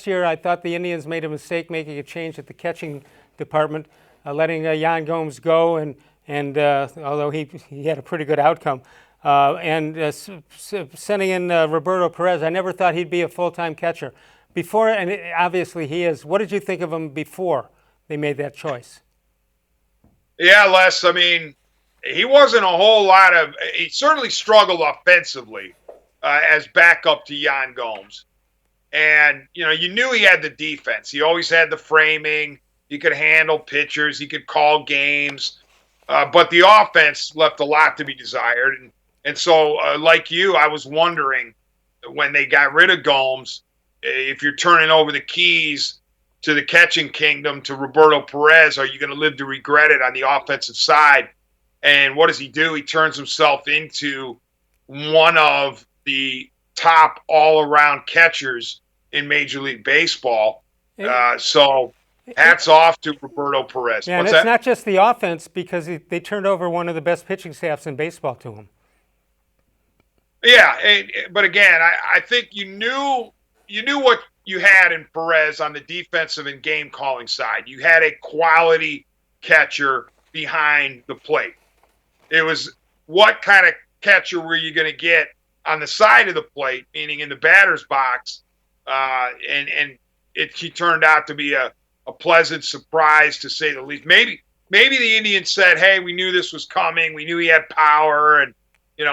last year, I thought the Indians made a mistake making a change at the catching department, letting Yan Gomes go, and although he had a pretty good outcome, sending in Roberto Perez. I never thought he'd be a full-time catcher. Before, and obviously he is. What did you think of him before they made that choice? Yeah, Les, I mean, he wasn't a whole lot of – he certainly struggled offensively as backup to Yan Gomes. And, you knew he had the defense. He always had the framing. He could handle pitchers. He could call games. But the offense left a lot to be desired. And so, like you, I was wondering when they got rid of Gomes, if you're turning over the keys to the catching kingdom to Roberto Perez, are you going to live to regret it on the offensive side? And what does he do? He turns himself into one of the top all-around catchers in Major League Baseball. So hats off to Roberto Perez. Yeah, and it's not just the offense, because they turned over one of the best pitching staffs in baseball to him. Yeah, but again, I think you knew what you had in Perez on the defensive and game calling side. You had a quality catcher behind the plate. It was what kind of catcher were you going to get on the side of the plate, meaning in the batter's box, and he turned out to be a pleasant surprise, to say the least. Maybe the Indians said, hey, we knew this was coming. We knew he had power, and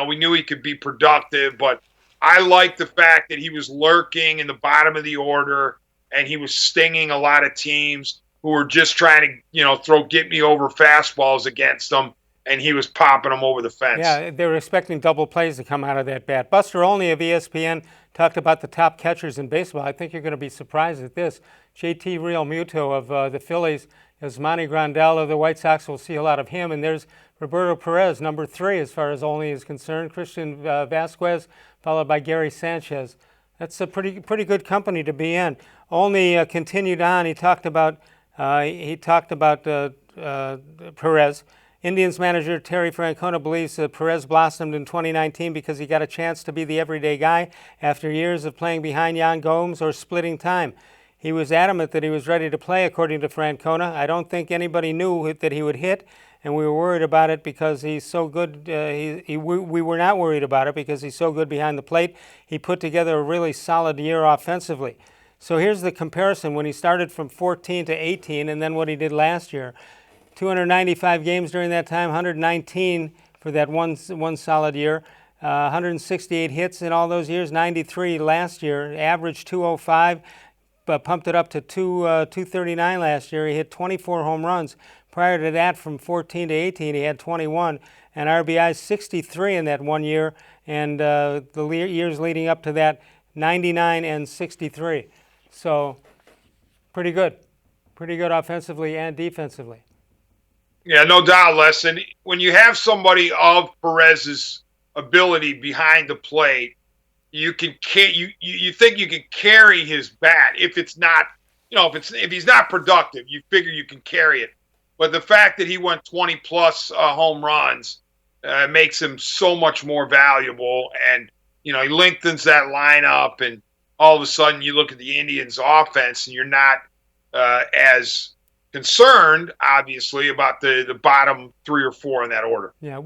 we knew he could be productive, but I like the fact that he was lurking in the bottom of the order, and he was stinging a lot of teams who were just trying to, throw get-me-over fastballs against him, and he was popping them over the fence. Yeah, they were expecting double plays to come out of that bat. Buster Olney of ESPN talked about the top catchers in baseball. I think you're going to be surprised at this. JT Realmuto of the Phillies, Yasmani Grandal of the White Sox, will see a lot of him, and there's Roberto Perez, number 3 as far as Olney is concerned. Christian Vasquez, followed by Gary Sanchez. That's a pretty good company to be in. Olney continued on. He talked about Perez. Indians manager Terry Francona believes that Perez blossomed in 2019 because he got a chance to be the everyday guy after years of playing behind Yan Gomes or splitting time. He was adamant that he was ready to play, according to Francona. I don't think anybody knew that he would hit, and we were worried about it because he's so good. We were not worried about it because he's so good behind the plate. He put together a really solid year offensively. So here's the comparison when he started from 14 to 18, and then what he did last year. 295 games during that time, 119 for that one solid year, 168 hits in all those years, 93 last year, averaged 205, but pumped it up to 239 last year. He hit 24 home runs. Prior to that, from 14 to 18, he had 21, and RBI 63 in that 1 year, and the years leading up to that, 99 and 63. So pretty good offensively and defensively. Yeah, no doubt, Les. And when you have somebody of Perez's ability behind the plate, you think you can carry his bat. If it's not, if he's not productive, you figure you can carry it. But the fact that he went 20 plus home runs makes him so much more valuable, and he lengthens that lineup. And all of a sudden, you look at the Indians' offense, and you're not as concerned, obviously, about the bottom 3 or 4 in that order. Yeah.